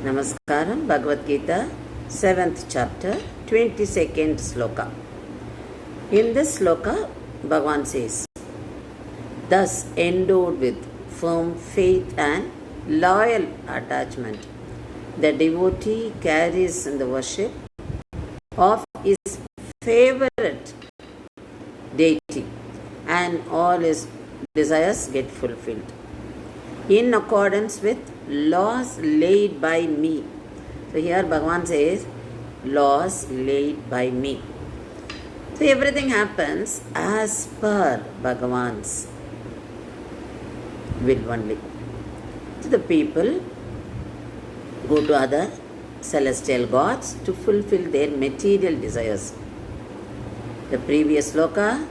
Namaskaram, Bhagavad Gita, 7th chapter, 22nd sloka. In this sloka, Bhagavan says, thus endowed with firm faith and loyal attachment, the devotee carries in the worship of his favorite deity and all his desires get fulfilled in accordance with laws laid by me. So here Bhagavan says, laws laid by me. So everything happens as per Bhagavan's will only. So the people go to other celestial gods to fulfill their material desires. The previous sloka,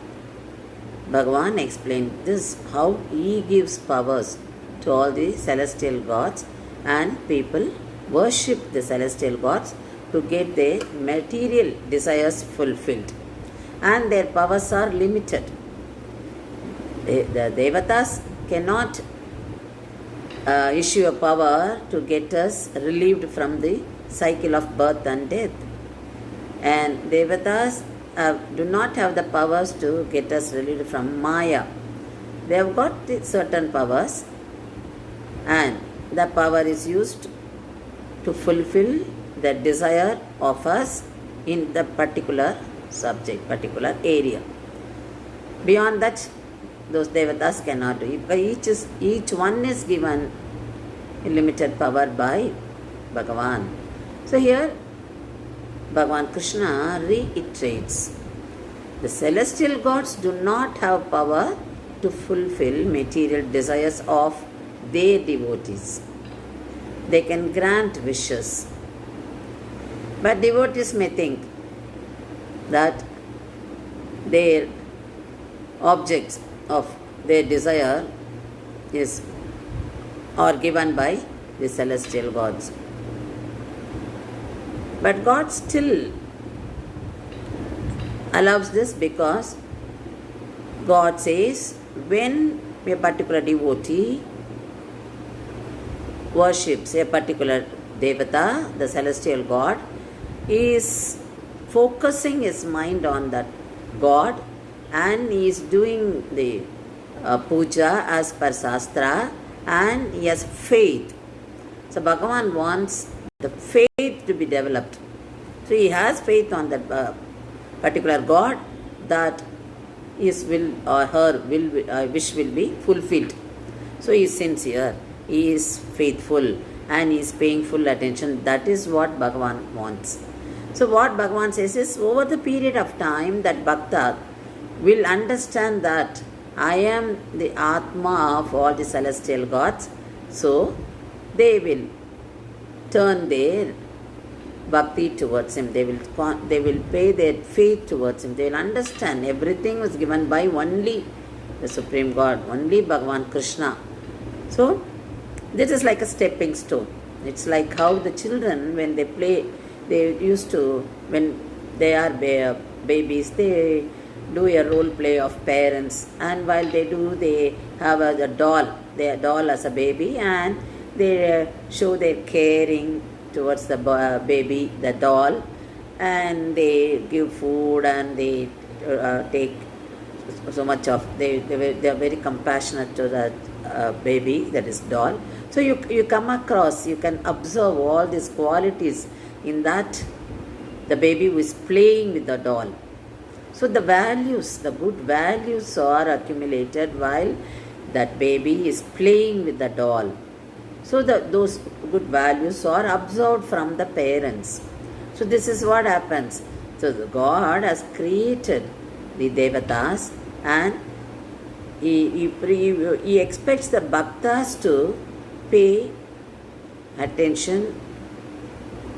Bhagavan explained this, how he gives powers to all the celestial gods and people worship the celestial gods to get their material desires fulfilled. And their powers are limited. The Devatas cannot issue a power to get us relieved from the cycle of birth and death. And Devatas do not have the powers to get us relieved from Maya. They have got certain powers, and the power is used to fulfill the desire of us in the particular subject, particular area. Beyond that, those devatas cannot do it. Each one is given a limited power by Bhagavan. So here, Bhagavan Krishna reiterates, the celestial gods do not have power to fulfill material desires of their devotees. They can grant wishes. But devotees may think that their objects of their desire are given by the celestial gods. But God still allows this because God says when a particular devotee worships a particular devata, the celestial god, he is focusing his mind on that god and he is doing the puja as per Shastra and he has faith. So Bhagavan wants the faith to be developed. So he has faith on that particular god that his will or her wish will be fulfilled. So he is sincere, he is faithful and he is paying full attention. That is what Bhagavan wants. So what Bhagavan says is, over the period of time that Bhakta will understand that I am the Atma of all the celestial gods, so they will turn their bhakti towards him. They will pay their faith towards him. They will understand everything was given by only the Supreme God, only Bhagavan Krishna. So this is like a stepping stone. It's like how the children, when they play, they used to, when they are babies, they do a role play of parents, and while they do, they have a doll, their doll as a baby, and they show their caring towards the baby, the doll, and they give food and they take so much of, they are very compassionate to the baby, that is doll. So you come across, you can observe all these qualities in that the baby who is playing with the doll. So the values, the good values are accumulated while that baby is playing with the doll. So those good values are absorbed from the parents. So this is what happens. So the God has created the devatas and he expects the bhaktas to pay attention,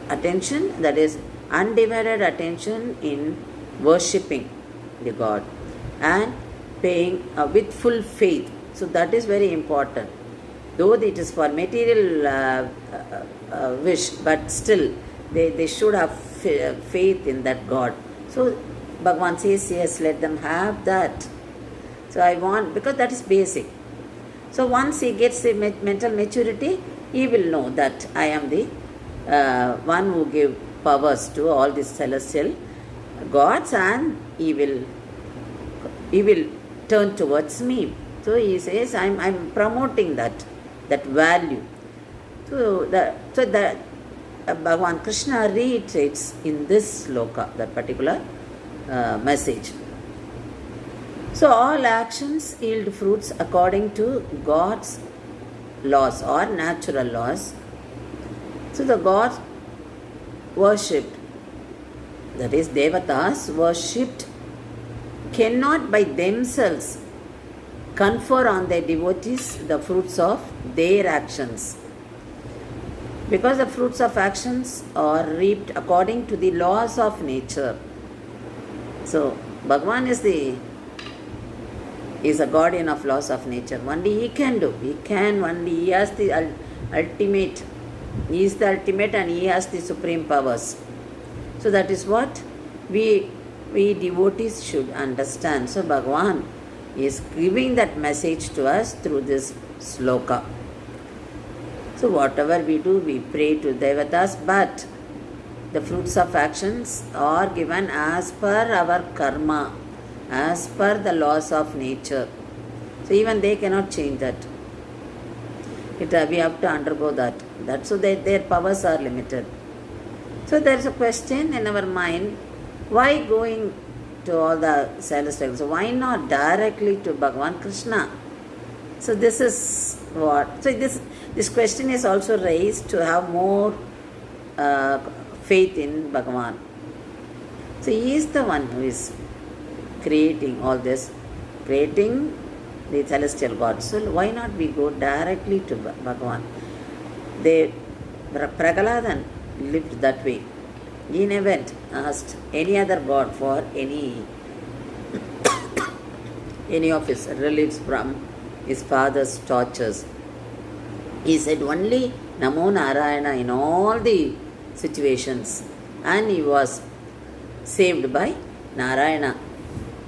that is undivided attention in worshipping the God and paying with full faith. So that is very important. Though it is for material wish, but still they should have faith in that God. So Bhagavan says, yes, let them have that. So I want, because that is basic. So once he gets a mental maturity, he will know that I am the one who gave powers to all these celestial gods, and he will turn towards me. So he says, I'm promoting that value. So the Bhagavan Krishna reiterates in this sloka that particular message. So all actions yield fruits according to God's laws or natural laws. So the gods worshipped, that is Devatas worshipped, cannot by themselves confer on their devotees the fruits of their actions, because the fruits of actions are reaped according to the laws of nature. So Bhagavan is a guardian of laws of nature. Only he can do. He has the ultimate. He is the ultimate and he has the supreme powers. So that is what we devotees should understand. So Bhagavan is giving that message to us through this sloka. So whatever we do, we pray to Devatas, but the fruits of actions are given as per our karma, as per the laws of nature. So even they cannot change that. We have to undergo that. So their powers are limited. So there is a question in our mind, why going to all the celestials? Why not directly to Bhagavan Krishna? So this is what. So this question is also raised to have more faith in Bhagavan. So he is the one who is creating all this, creating the celestial gods. So why not we go directly to Bhagavan? Pragaladan lived that way. He never asked any other god for any of his reliefs from his father's tortures. He said only Namo Narayana in all the situations, and he was saved by Narayana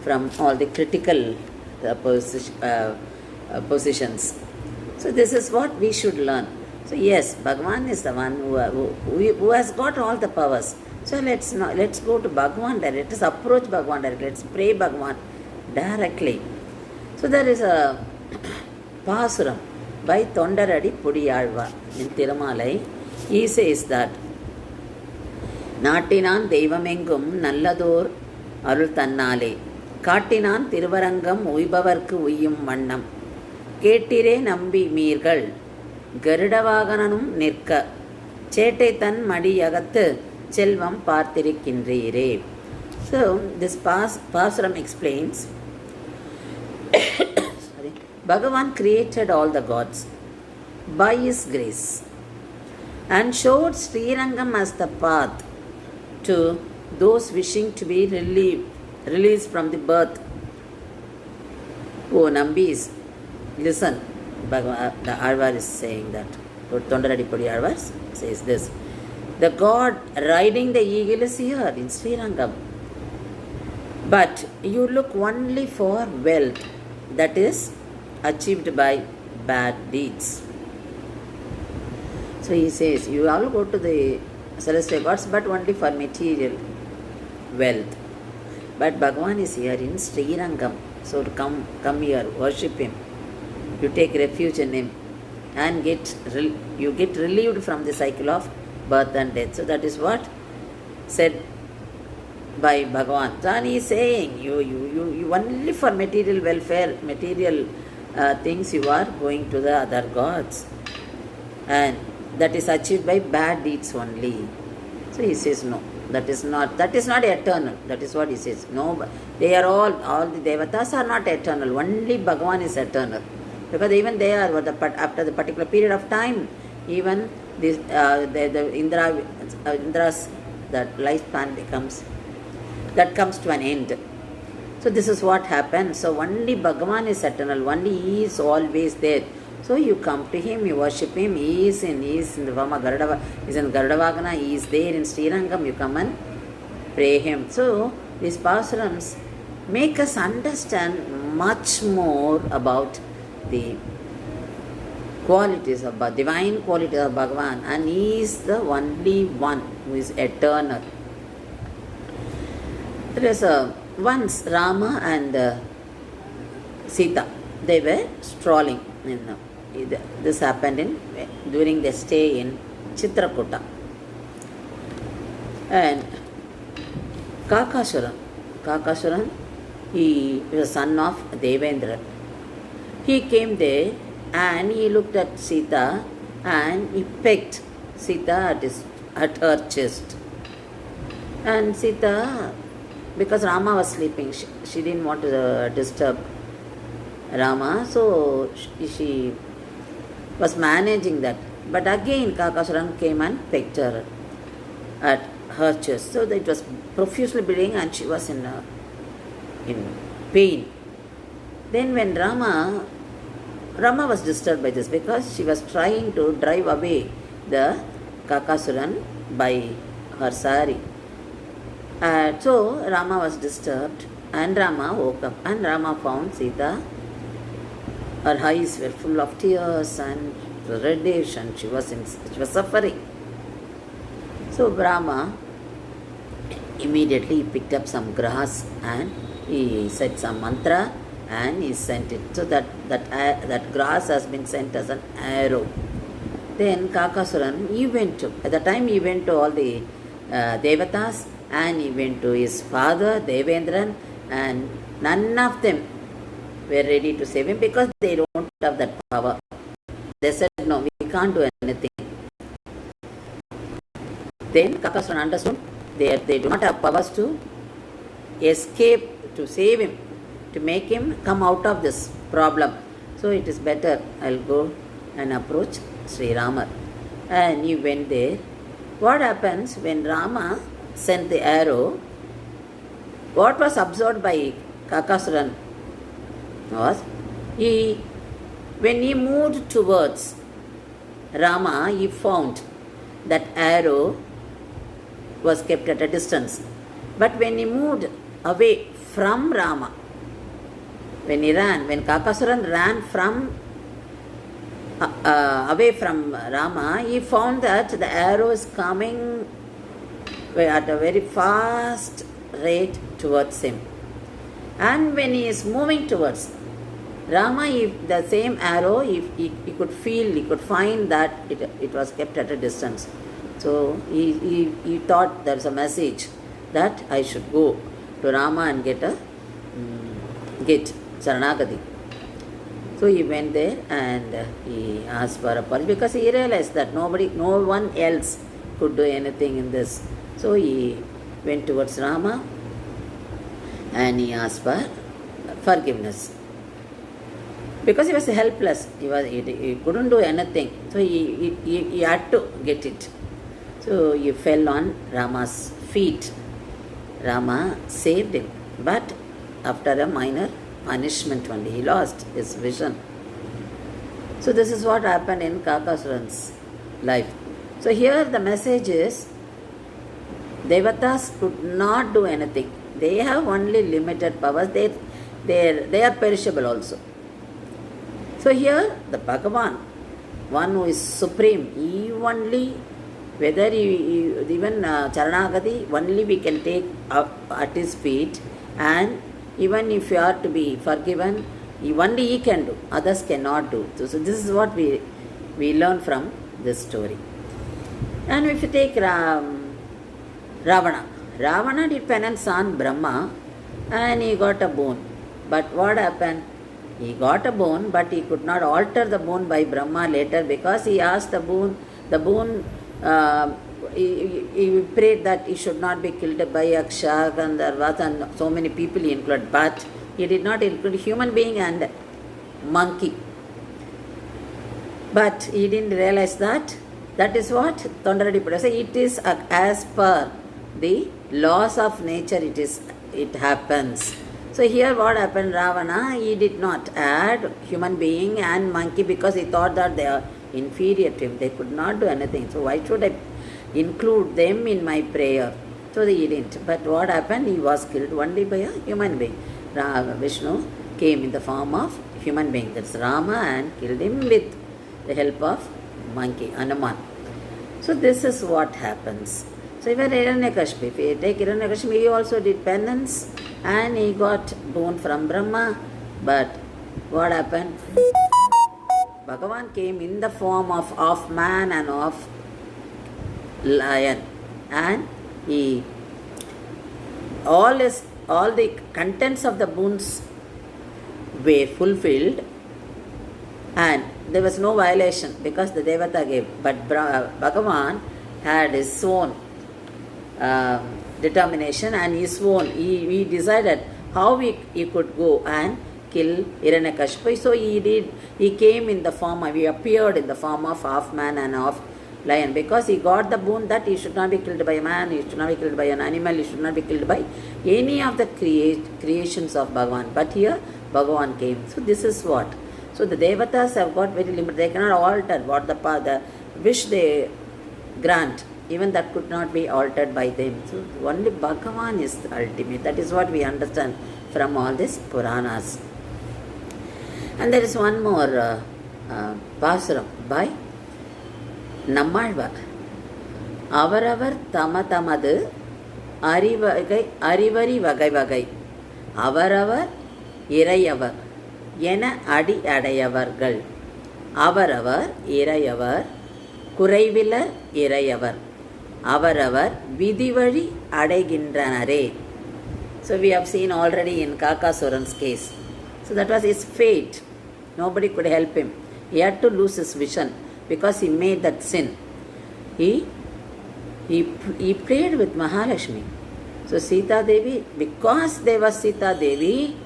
from all the critical positions. So this is what we should learn. So yes, Bhagavan is the one who has got all the powers. So let's go to Bhagavan directly. Let us approach Bhagavan directly. Let's pray Bhagavan directly. So there is a Pasuram by Tondaradi Pudiyalvar in Tirumalai. He says that நாட்டினான் தெய்வமெங்கும் நல்லதோர் அருள் தன்னாலே காட்டினான் திருவரங்கம் உய்பவர்க்கு உய்யும் வண்ணம் கேட்டிரே நம்பி மீர்கள் கருடவாகனனும் நிற்க சேட்டை தன் மடியகத்து செல்வம் பார்த்திருக்கின்றீரே. So this Pasuram explains Bhagavan created all the gods by his grace and showed Srirangam as the path to those wishing to be released from the birth. Oh Nambis, listen, the Alvar is saying that. Tondaradi Alvar says this. The god riding the eagle is here in Srirangam. But you look only for wealth that is achieved by bad deeds. So he says, you all go to the celestial gods, but only for material wealth. But Bhagavan is here in Srirangam. So to come here, worship him. You take refuge in him and you get relieved from the cycle of birth and death. So that is what said by Bhagavan. So he is saying, you only for material welfare, material things you are going to the other gods. And that is achieved by bad deeds only. So he says no, that is not eternal. That is what he says. No, they are all the Devatas are not eternal. Only Bhagavan is eternal. Because even they are after the particular period of time, even this the Indra's that lifespan comes to an end. So this is what happens. So only Bhagavan is eternal. Only he is always there. So you come to him, you worship him. He is in the form of Garuda. He is in Garudavagana. He is there in Srirangam. You come and pray him. So these Pasurams make us understand much more about qualities of divine qualities of Bhagavan, and he is the only one who is eternal. There is once Rama and Sita, they were strolling. This happened during their stay in Chitrakuta. And Kakasuran, he was son of Devendra. He came there and he looked at Sita and he pecked Sita at her chest. And Sita, because Rama was sleeping, she didn't want to disturb Rama, so she was managing that. But again, Kakasuran came and pecked her at her chest. So it was profusely bleeding and she was in pain. Then when Rama was disturbed by this because she was trying to drive away the Kakasuran by her sari. So Rama was disturbed and Rama woke up and Rama found Sita. Her eyes were full of tears and reddish and she was suffering. So Rama immediately picked up some grass and he said some mantra and he sent it. So that grass has been sent as an arrow. Then Kakasuran, at the time he went to all the Devatas and he went to his father Devendran, and none of them were ready to save him because they don't have that power. They said, no, we can't do anything. Then Kakasuran understood they do not have powers to escape, to save him, to make him come out of this problem. So it is better I'll go and approach Sri Rama. And he went there. What happens when Rama sent the arrow? What was observed by Kakasuran was when he moved towards Rama, he found that arrow was kept at a distance. But when he moved away from Rama, when Kakasuran ran from away from Rama, he found that the arrow is coming at a very fast rate towards him. And when he is moving towards Rama, the same arrow, he could find that it was kept at a distance. So he thought there's a message that I should go to Rama and get Saranagati. So he went there and he asked for apology because he realized that no one else could do anything in this. So he went towards Rama and he asked for forgiveness. Because he was helpless, he couldn't do anything. So he had to get it. So he fell on Rama's feet. Rama saved him, but after a minor punishment only. He lost his vision. So this is what happened in Kakasuran's life. So here the message is, Devatas could not do anything. They have only limited powers. They are perishable also. So here the Bhagavan, one who is supreme, he only, whether even Charanagati, only we can take up at his feet, and even if you are to be forgiven, only he can do, others cannot do. So this is what we learn from this story. And if you take Ravana did penance on Brahma and he got a boon. But what happened? He got a boon, but he could not alter the boon by Brahma later because he asked the boon, he prayed that he should not be killed by Yaksha, Gandharvas and so many people he included. But he did not include human being and monkey. But he didn't realize that. That is what Tondaradi Putta says. It is as per the laws of nature, it happens. So here what happened, Ravana, he did not add human being and monkey because he thought that they are inferior to him. They could not do anything. So why should I include them in my prayer? So he didn't. But what happened? He was killed only by a human being. Vishnu came in the form of human being. That's Rama, and killed him with the help of monkey, Hanuman. So this is what happens. So even Hiranyakashipu, if you take Hiranyakashipu, he also did penance and he got boon from Brahma. But what happened? Bhagavan came in the form of man and of lion, and he all the contents of the boons were fulfilled, and there was no violation because the Devata gave. But Bhagavan had his own determination and his own. He decided how he could go and kill Hiranyakashipu. So he came in the form, he appeared in the form of half man and half lion, because he got the boon that he should not be killed by a man, he should not be killed by an animal, he should not be killed by any of the creations of Bhagavan. But here Bhagavan came. So this is what. So the Devatas have got very limited. They cannot alter what the wish they grant. Even that could not be altered by them. So only Bhagavan is the ultimate. That is what we understand from all these Puranas. And there is one more Pasuram by Nammalvar. Avaravar Tamatamadu Arivari Vagai Vagai. Avaravar Irayavar Yena Adi Adayavargal. Avaravar Irayavar Kuraivilar Irayavar. Avaravar Vidivari Adaiginranare. So we have seen already in Kakasuran's case. So that was his fate. Nobody could help him. He had to lose his vision because he made that sin. He prayed with Mahalakshmi. So Sita Devi, because there was Sita Devi,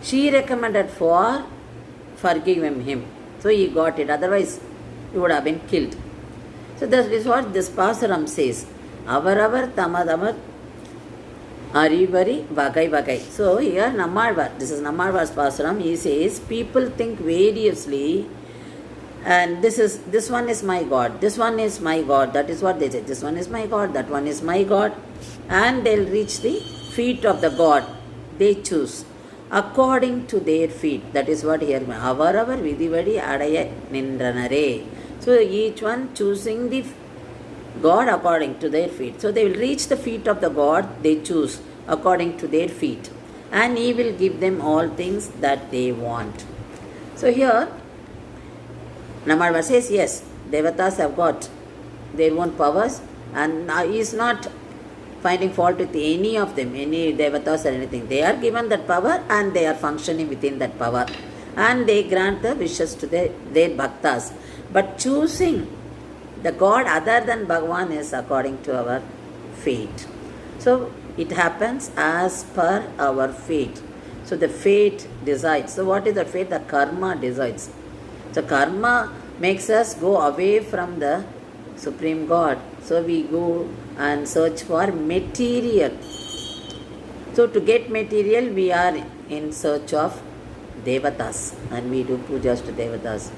she recommended for forgiving him. So he got it. Otherwise, he would have been killed. So that is what this Pasuram says. Avaravar Tamadamar Arivari Vagai Vagai. So here Nammalvar, this is Nammalvar's Pasuram, he says, people think variously, and this one is my God, this one is my God, that is what they say, this one is my God, that one is my God, and they'll reach the feet of the God they choose according to their feet. That is what here, Avaravar Vidivadi Adaya Nindranare. So each one choosing the God according to their feet. So they will reach the feet of the God they choose according to their feet, and He will give them all things that they want. So here Nammalvar says, yes, Devatas have got their own powers, and he is not finding fault with any of them, any Devatas or anything. They are given that power and they are functioning within that power, and they grant the wishes to their bhaktas. But choosing the God other than Bhagavan is according to our fate. So it happens as per our fate. So the fate decides. So what is the fate? The karma decides. So karma makes us go away from the Supreme God. So we go and search for material. So to get material, we are in search of Devatas, and we do pujas to Devatas.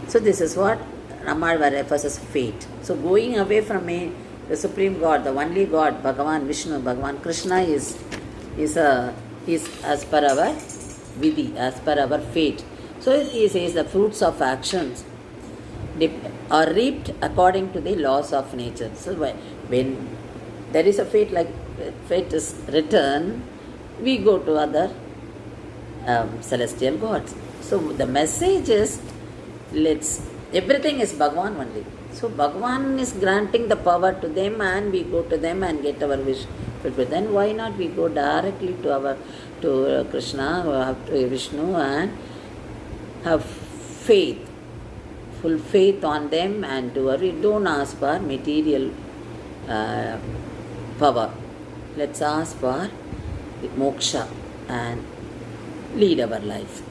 So this is what Nammalvar refers as fate. So going away from the Supreme God, the only God, Bhagavan Vishnu, Bhagavan Krishna is as per our vidhi, as per our fate. So he says the fruits of actions are reaped according to the laws of nature. So when there is a fate, like fate is written, we go to other celestial gods. So the message is, everything is Bhagavan only. So Bhagavan is granting the power to them, and we go to them and get our wish fulfilled. Then why not we go directly to Krishna or to Vishnu and have faith, full faith on them, and don't ask for material power. Let's ask for moksha and lead our life.